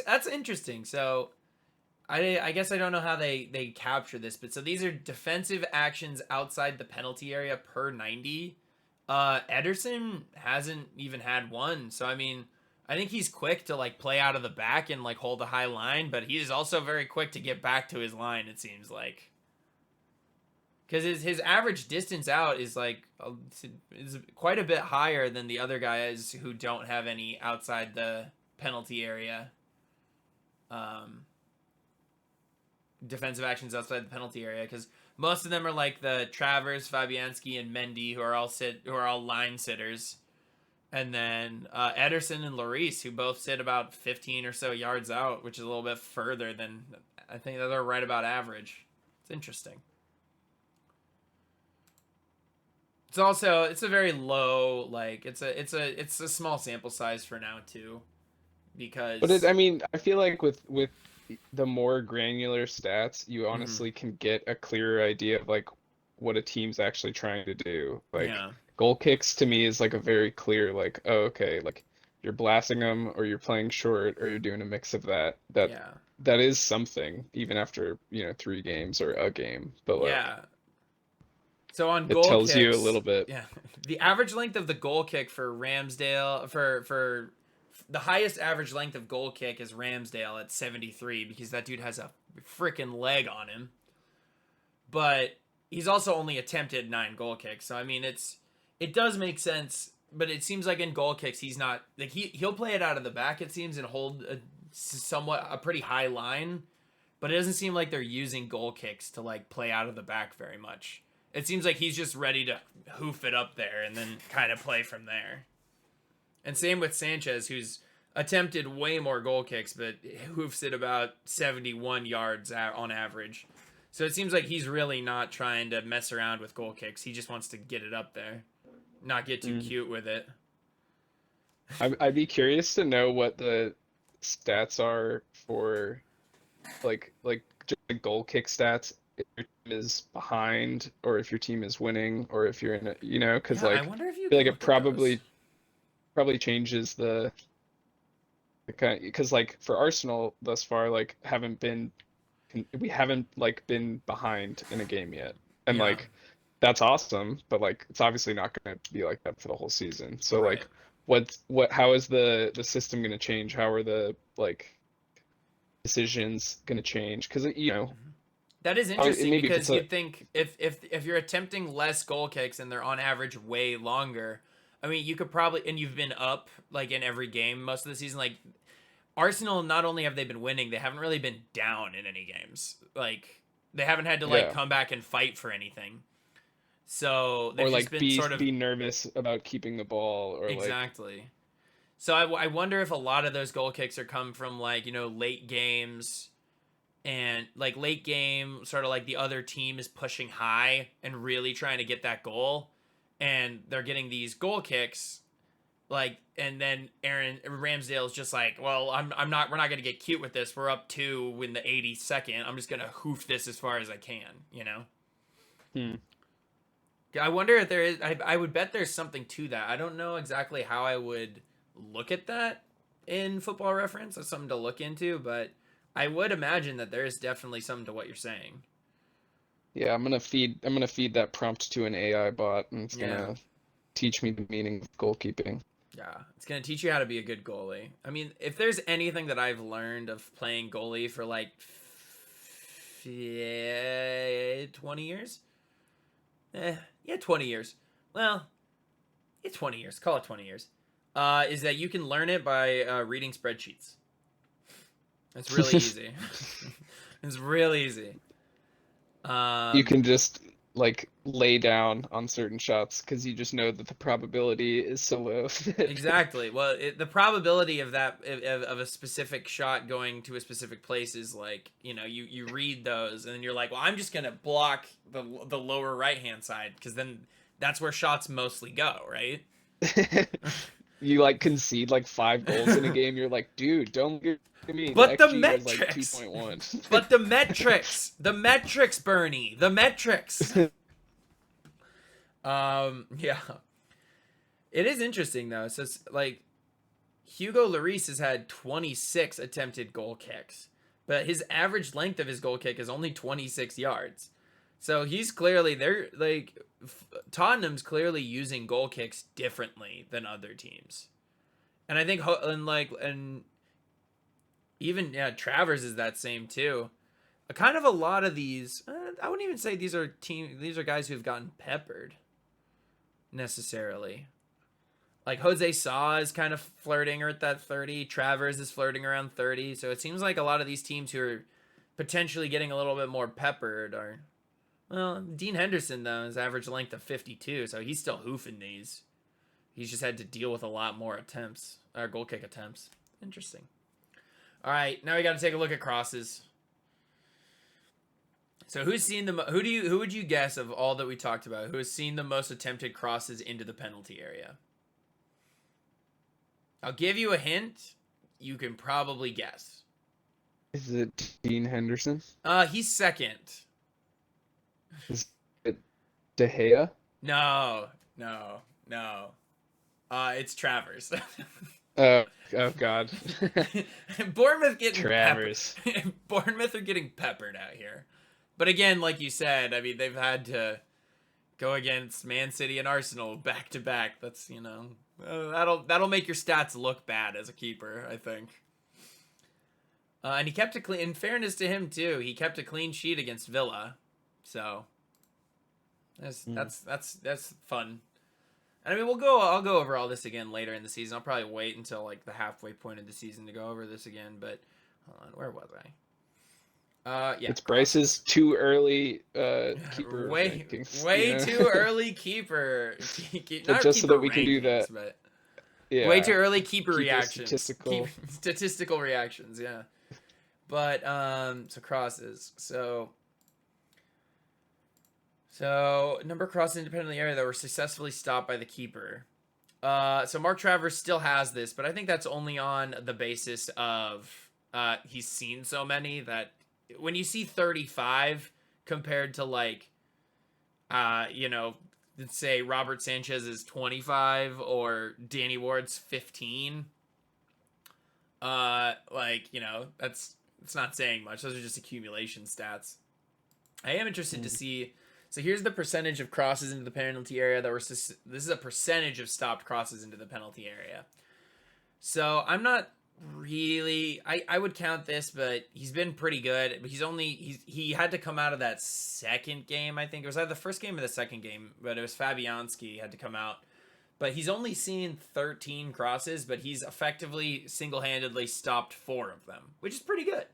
That's interesting. So I guess I don't know how they capture this, but so these are defensive actions outside the penalty area per 90. Ederson hasn't even had one, so I mean, I think he's quick to like play out of the back and like hold a high line, but he's also very quick to get back to his line. It seems like because his average distance out is quite a bit higher than the other guys who don't have any outside the penalty area. Um, Defensive actions outside the penalty area because most of them are like the Travers, Fabianski, and Mendy who are all line sitters, and then Ederson and Lloris who both sit about 15 or so yards out, which is a little bit further than I think that they're right about average. It's interesting. It's a very low like it's a small sample size for now too But because I mean, I feel like with the more granular stats, you mhm, honestly can get a clearer idea of like what a team's actually trying to do. Like yeah, goal kicks to me is like a very clear like, oh, okay, like you're blasting them or you're playing short or you're doing a mix of that. yeah, That is something even after, 3 games or a game. But like yeah. So on it goal tells you a kicks, little bit. yeah, the average length of the goal kick for Ramsdale for the highest average length of goal kick is Ramsdale at 73 because that dude has a freaking leg on him. But he's also only attempted 9 goal kicks. So I mean it does make sense, but it seems like in goal kicks he's not like he'll play it out of the back it seems and hold a pretty high line, but it doesn't seem like they're using goal kicks to like play out of the back very much. It seems like he's just ready to hoof it up there and then kind of play from there. And same with Sanchez, who's attempted way more goal kicks, but hoofs it about 71 yards on average. So it seems like he's really not trying to mess around with goal kicks. He just wants to get it up there, not get too Mm. cute with it. I'd be curious to know what the stats are for like just the goal kick stats if your team is behind or if your team is winning or if you're in a because Yeah, I like wonder if you I feel can like it look at those. probably changes the kind because like for Arsenal thus far like we haven't like been behind in a game yet and Yeah, like that's awesome but like it's obviously not going to be like that for the whole season so right. like how is the system going to change how are the like decisions going to change because That is interesting maybe if it's because a you'd think if you're attempting less goal kicks and they're on average way longer, I mean you could probably and you've been up like in every game most of the season. Like Arsenal, not only have they been winning, they haven't really been down in any games. Like they haven't had to like yeah come back and fight for anything. So or they've just like been sort of be nervous about keeping the ball or like exactly. So I wonder if a lot of those goal kicks are come from like late games and like late game sort of like the other team is pushing high and really trying to get that goal and they're getting these goal kicks like and then Aaron Ramsdale's just like, well, I'm not we're not gonna get cute with this. We're up 2 in the 82nd. I'm just gonna hoof this as far as I can. hmm. I wonder if there is. I would bet there's something to that. I don't know exactly how I would look at that in Football Reference. That's something to look into, but I would imagine that there is definitely something to what you're saying. Yeah, I'm gonna feed that prompt to an AI bot and it's Yeah. gonna teach me the meaning of goalkeeping. Yeah, it's gonna teach you how to be a good goalie. I mean, if there's anything that I've learned of playing goalie for like 20 years, yeah, 20 years. Well, it's 20 years. Call it 20 years. Is that you can learn it by reading spreadsheets. It's really easy. It's really easy. You Um, can just like lay down on certain shots because you just know that the probability is so low that exactly. Well, the probability of that of a specific shot going to a specific place is like you read those and then you're like, well, I'm just gonna block the lower right hand side because then that's where shots mostly go, right? you like concede like 5 goals in a game. You're like, dude, don't look at me. The But the XG was like metrics, 2.1. the metrics, Bernie, the metrics. Yeah, it is interesting though. So it's like Hugo Lloris has had 26 attempted goal kicks, but his average length of his goal kick is only 26 yards. So he's clearly Tottenham's clearly using goal kicks differently than other teams. And I think and even Travers is that same too. Kind of a lot of these, I wouldn't even say these are guys who've gotten peppered necessarily. Like Jose Sa is kind of flirting at that 30. Travers is flirting around 30. So it seems like a lot of these teams who are potentially getting a little bit more peppered are, well, Dean Henderson though, his average length of 52, so he's still hoofing these. He's just had to deal with a lot more attempts, or goal kick attempts. Interesting. All right, now we got to take a look at crosses. So who's seen who would you guess of all that we talked about, who has seen the most attempted crosses into the penalty area? I'll give you a hint. You can probably guess. Is it Dean Henderson? He's second. Is it De Gea? No. It's Travers. Oh God. Bournemouth getting Travers. Bournemouth are getting peppered out here. But again, like you said, I mean, they've had to go against Man City and Arsenal back to back. That's, that'll make your stats look bad as a keeper, I think. And he kept a clean. In fairness to him too, he kept a clean sheet against Villa, so that's fun. And I mean, I'll go over all this again later in the season. I'll probably wait until like the halfway point of the season to go over this again. But hold on, where was I? Yeah, it's Bryce's too early keeper rankings. Way too early keeper. Not just so that we can do that. But yeah. Way too early keeper reactions. Statistical reactions, yeah. But so crosses. So number of crosses independently area that were successfully stopped by the keeper. So Mark Travers still has this, but I think that's only on the basis of he's seen so many that when you see 35 compared to like let's say Robert Sanchez's 25 or Danny Ward's 15, it's not saying much. Those are just accumulation stats. I am interested to see. So here's the percentage of crosses into the penalty area that were. This is a percentage of stopped crosses into the penalty area. So I'm not really. I would count this, but he's been pretty good. But he had to come out of that second game. I think it was either the first game or the second game, but it was Fabianski had to come out. But he's only seen 13 crosses, but he's effectively single-handedly stopped 4 of them, which is pretty good.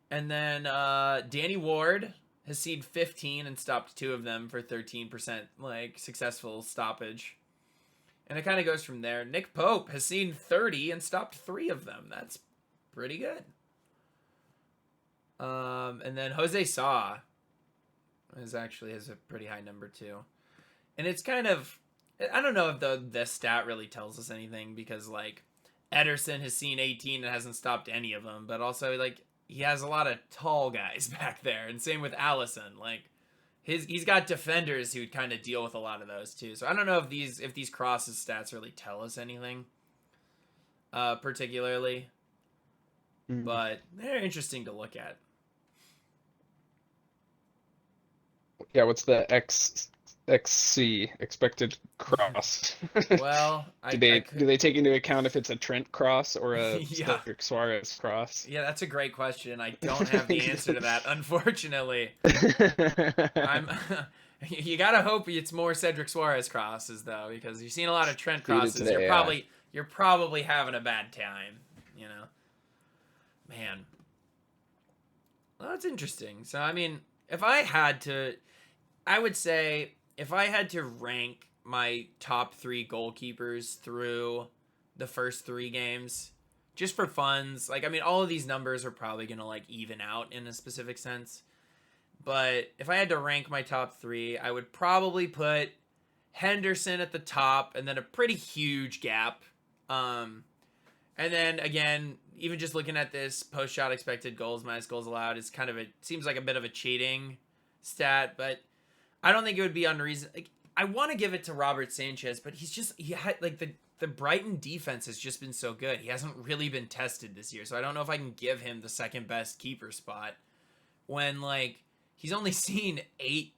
And then Danny Ward has seen 15 and stopped 2 of them for 13% successful stoppage. And it kind of goes from there. Nick Pope has seen 30 and stopped 3 of them. That's pretty good. And then Jose Sa has a pretty high number too. And it's kind of, I don't know if the stat really tells us anything because Ederson has seen 18 and hasn't stopped any of them, but also he has a lot of tall guys back there, and same with Allison. He's got defenders who kind of deal with a lot of those too. So I don't know if these crosses stats really tell us anything, particularly, but they're interesting to look at. Yeah, what's the XC expected cross? Well, do they take into account if it's a Trent cross or a Cedric Suarez cross? Yeah, that's a great question. I don't have the answer to that, unfortunately. You gotta hope it's more Cedric Suarez crosses though, because you've seen a lot of Trent crosses. You're probably having a bad time, Man. Well, that's interesting. So I mean, I would say if I had to rank my top 3 goalkeepers through the first 3 games, just for funs, all of these numbers are probably going to even out in a specific sense. But if I had to rank my top 3, I would probably put Henderson at the top and then a pretty huge gap. And then again, even just looking at this post-shot expected goals minus goals allowed is seems like a bit of a cheating stat, but I don't think it would be unreasonable. I want to give it to Robert Sanchez, but he had like the Brighton defense has just been so good. He hasn't really been tested this year, so I don't know if I can give him the second best keeper spot when like he's only seen eight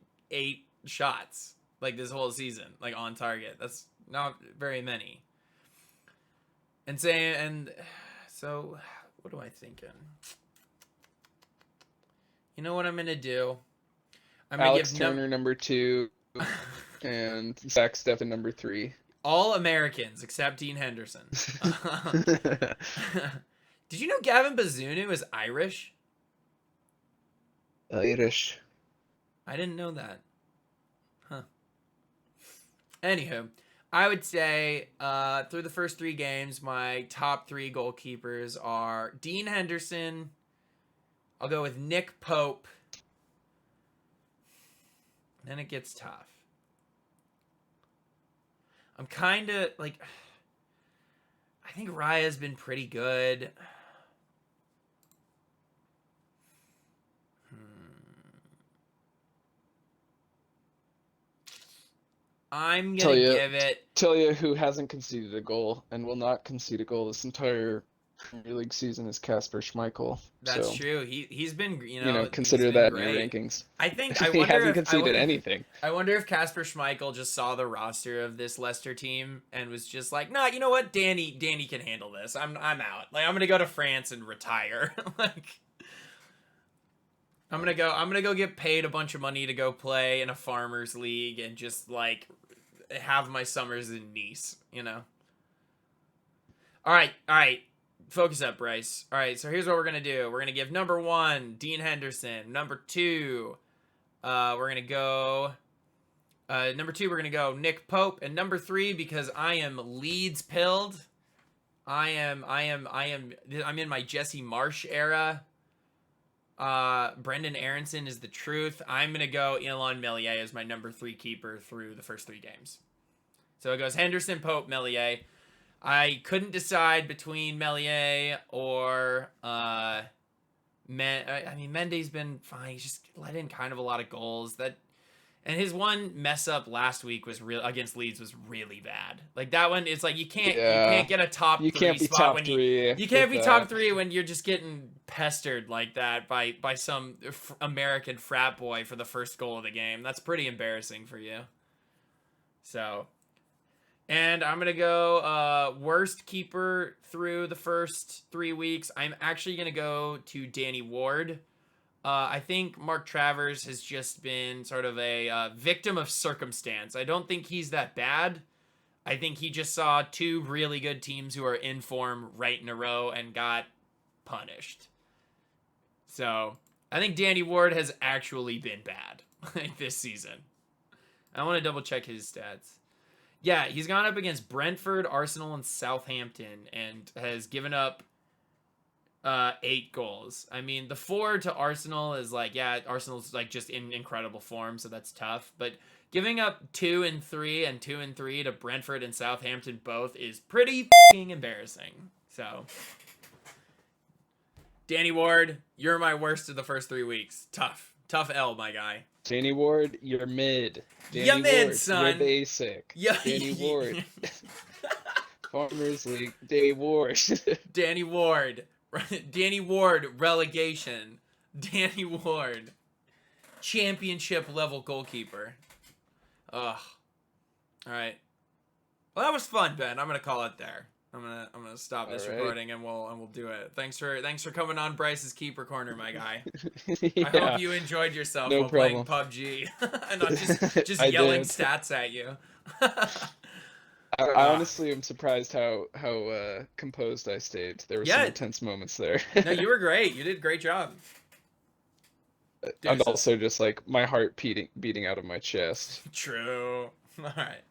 shots like this whole season, like on target. That's not very many. And so what am I thinking? You know what I'm gonna do? I'm gonna Alex give Turner number 2 and Zach Steffen number 3. all Americans except Dean Henderson. Did you know Gavin Bazunu is Irish? Irish. I didn't know that. Huh. Anywho, I would say through the first 3 games, my top 3 goalkeepers are Dean Henderson. I'll go with Nick Pope. Then it gets tough. I'm kind of like, I think Raya's been pretty good. I'm going to give it. Tell you who hasn't conceded a goal and will not concede a goal this entire Premier League season is Kasper Schmeichel. That's so, true. He's been, consider that in your rankings. I think he hasn't conceded anything. I wonder if Kasper Schmeichel just saw the roster of this Leicester team and was just like, nah, you know what, Danny can handle this. I'm out. Like, I'm gonna go to France and retire. Like, I'm gonna go get paid a bunch of money to go play in a farmers league and just like have my summers in Nice. All right. Focus up, Bryce. All right, so here's what we're going to do. We're going to give number 1, Dean Henderson. Number 2, we're going to go Nick Pope. And number 3, because I am Leeds pilled, I'm in my Jesse Marsh era. Brendan Aronson is the truth. I'm going to go Ilon Meslier as my number 3 keeper through the first 3 games. So it goes Henderson, Pope, Meslier. I couldn't decide between Meslier or Mendy's been fine. He's just let in kind of a lot of goals. And his one mess up last week was against Leeds was really bad. Like that one, it's like you can't get a top 3 spot when you can't be top 3 when you're just getting pestered like that by some American frat boy for the first goal of the game. That's pretty embarrassing for you. So. And I'm going to go worst keeper through the first 3 weeks. I'm actually going to go to Danny Ward. I think Mark Travers has just been sort of a victim of circumstance. I don't think he's that bad. I think he just saw 2 really good teams who are in form right in a row and got punished. So I think Danny Ward has actually been bad this season. I want to double check his stats. Yeah, he's gone up against Brentford, Arsenal, and Southampton, and has given up 8 goals. I mean, the 4 to Arsenal is like, yeah, Arsenal's like just in incredible form, so that's tough. But giving up 2 and 3 and 2 and 3 to Brentford and Southampton both is pretty f***ing embarrassing. So, Danny Ward, you're my worst of the first 3 weeks. Tough L, my guy. Danny Ward, you're mid. You're mid, son. You're basic. Yeah. Danny Ward. Farmers League. Danny Ward. Danny Ward. Danny Ward, relegation. Danny Ward, championship level goalkeeper. Ugh. All right. Well, that was fun, Ben. I'm gonna call it there. I'm gonna stop this recording and we'll do it. Thanks for coming on Bryce's Keeper Corner, my guy. Yeah. I hope you enjoyed yourself while playing PUBG and not just yelling stats at you. I honestly am surprised how composed I stayed. There were some intense moments there. No, you were great. You did a great job. And also just like my heart beating out of my chest. True. All right.